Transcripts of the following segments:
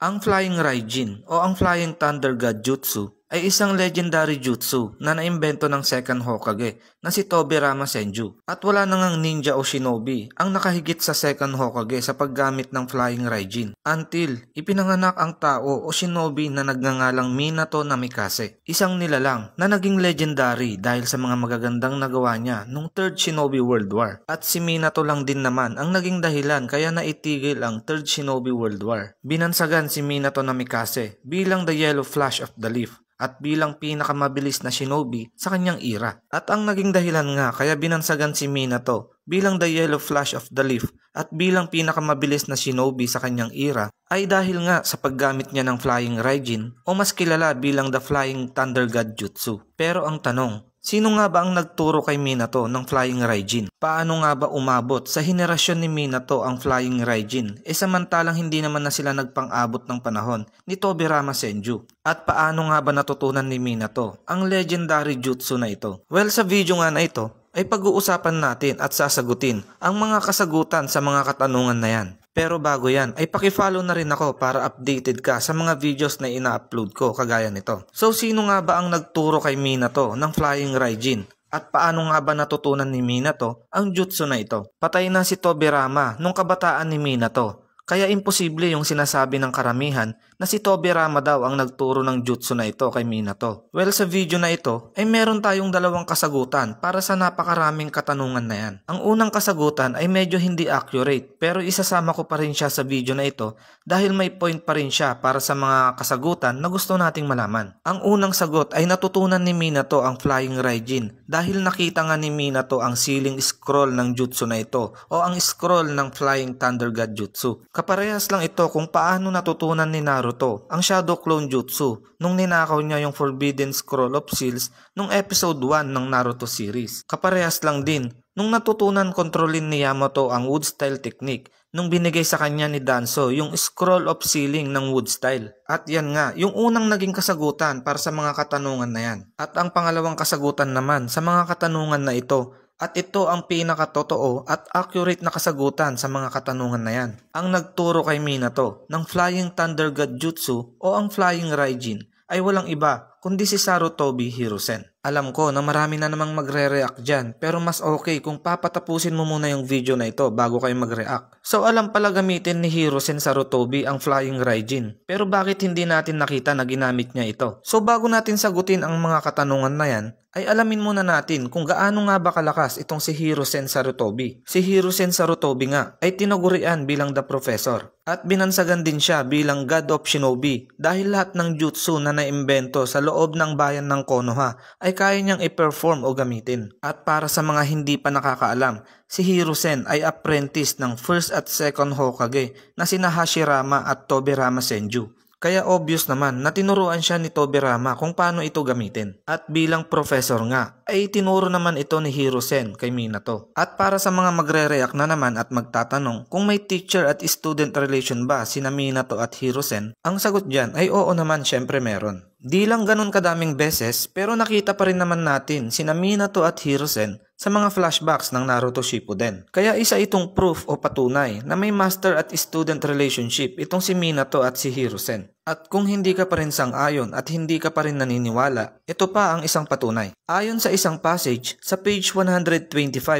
Ang Flying Raijin o ang Flying Thunder God Jutsu ay isang legendary jutsu na naimbento ng second Hokage na si Tobirama Senju. At wala na ngang ninja o shinobi ang nakahigit sa second Hokage sa paggamit ng Flying Raijin until ipinanganak ang tao o shinobi na nagngangalang Minato Namikaze. Isang nilalang na naging legendary dahil sa mga magagandang nagawa niya nung Third Shinobi World War. At si Minato lang din naman ang naging dahilan kaya naitigil ang Third Shinobi World War. Binansagan si Minato Namikaze bilang the Yellow Flash of the Leaf at bilang pinakamabilis na shinobi sa kanyang era. At ang naging dahilan nga kaya binansagan si Minato bilang the Yellow Flash of the Leaf at bilang pinakamabilis na shinobi sa kanyang era ay dahil nga sa paggamit niya ng Flying Raijin o mas kilala bilang the Flying Thunder God Jutsu. Pero ang tanong, sino nga ba ang nagturo kay Minato ng Flying Raijin? Paano nga ba umabot sa henerasyon ni Minato ang Flying Raijin? Samantalang hindi naman na sila nagpang-abot ng panahon ni Tobirama Senju. At paano nga ba natutunan ni Minato ang legendary jutsu na ito? Well, sa video nga na ito ay pag-uusapan natin at sasagutin ang mga kasagutan sa mga katanungan na yan. Pero bago yan ay pakifollow na rin ako para updated ka sa mga videos na ina-upload ko kagaya nito. So sino nga ba ang nagturo kay Minato ng Flying Raijin? At paano nga ba natutunan ni Minato ang jutsu na ito? Patay na si Tobirama nung kabataan ni Minato. Kaya imposible yung sinasabi ng karamihan na si Tobirama daw ang nagturo ng jutsu na ito kay Minato. Well, sa video na ito ay meron tayong dalawang kasagutan para sa napakaraming katanungan na yan. Ang unang kasagutan ay medyo hindi accurate pero isasama ko pa rin siya sa video na ito dahil may point pa rin siya para sa mga kasagutan na gusto nating malaman. Ang unang sagot ay natutunan ni Minato ang Flying Raijin dahil nakita nga ni Minato ang ceiling scroll ng jutsu na ito o ang scroll ng Flying Thunder God Jutsu. Kaparehas lang ito kung paano natutunan ni Naruto ang Shadow Clone Jutsu nung ninakaw niya yung Forbidden Scroll of Seals nung episode 1 ng Naruto series. Kaparehas lang din nung natutunan kontrolin ni Yamato ang Wood Style Technique nung binigay sa kanya ni Danzo yung Scroll of Sealing ng Wood Style. At yan nga, yung unang naging kasagutan para sa mga katanungan na yan. At ang pangalawang kasagutan naman sa mga katanungan na ito, at ito ang pinakatotoo at accurate na kasagutan sa mga katanungan na yan. Ang nagturo kay Minato ng Flying Thunder God Jutsu o ang Flying Raijin ay walang iba kundi si Sarutobi Hiruzen. Alam ko na marami na namang magre-react dyan pero mas okay kung papatapusin mo muna yung video na ito bago kayo mag-react. So alam pala gamitin ni Hiruzen Sarutobi ang Flying Raijin pero bakit hindi natin nakita na ginamit niya ito? So bago natin sagutin ang mga katanungan na yan, ay alamin muna natin kung gaano nga ba kalakas itong si Hiruzen Sarutobi. Si Hiruzen Sarutobi nga ay tinagurian bilang the Professor at binansagan din siya bilang God of Shinobi dahil lahat ng jutsu na naimbento sa loob ng bayan ng Konoha ay kaya niyang i-perform o gamitin. At para sa mga hindi pa nakakaalam, si Hiruzen ay apprentice ng first at second Hokage na sina Hashirama at Tobirama Senju. Kaya obvious naman na tinuruan siya ni Tobirama kung paano ito gamitin. At bilang professor nga, ay tinuro naman ito ni Hiruzen kay Minato. At para sa mga magre-react na naman at magtatanong kung may teacher at student relation ba sina Minato at Hiruzen, ang sagot dyan ay oo naman, syempre meron. Di lang ganun kadaming beses pero nakita pa rin naman natin sina Minato at Hiruzen sa mga flashbacks ng Naruto Shippuden. Kaya isa itong proof o patunay na may master at student relationship itong si Minato at si Hiruzen. At kung hindi ka pa rin sang-ayon at hindi ka pa rin naniniwala, ito pa ang isang patunay. Ayon sa isang passage sa page 125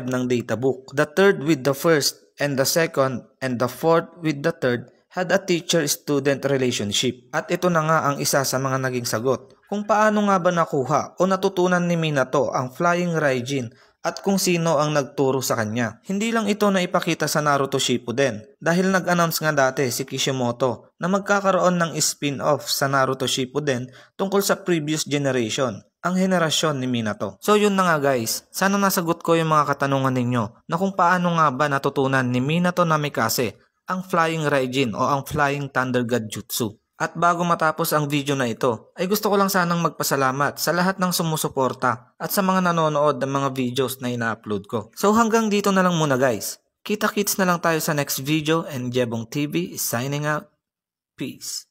ng databook, the third with the first and the second and the fourth with the third had a teacher-student relationship. At ito na nga ang isa sa mga naging sagot kung paano nga ba nakuha o natutunan ni Minato ang Flying Raijin at kung sino ang nagturo sa kanya. Hindi lang ito na ipakita sa Naruto Shippuden dahil nag-announce nga dati si Kishimoto na magkakaroon ng spin-off sa Naruto Shippuden tungkol sa previous generation, ang henerasyon ni Minato. So yun na nga guys, sana nasagot ko yung mga katanungan ninyo na kung paano nga ba natutunan ni Minato Namikaze ang Flying Raijin o ang Flying Thunder God Jutsu. At bago matapos ang video na ito, ay gusto ko lang sanang magpasalamat sa lahat ng sumusuporta at sa mga nanonood ng mga videos na ina-upload ko. So hanggang dito na lang muna guys. Kita-kits na lang tayo sa next video and Jebong TV is signing out. Peace.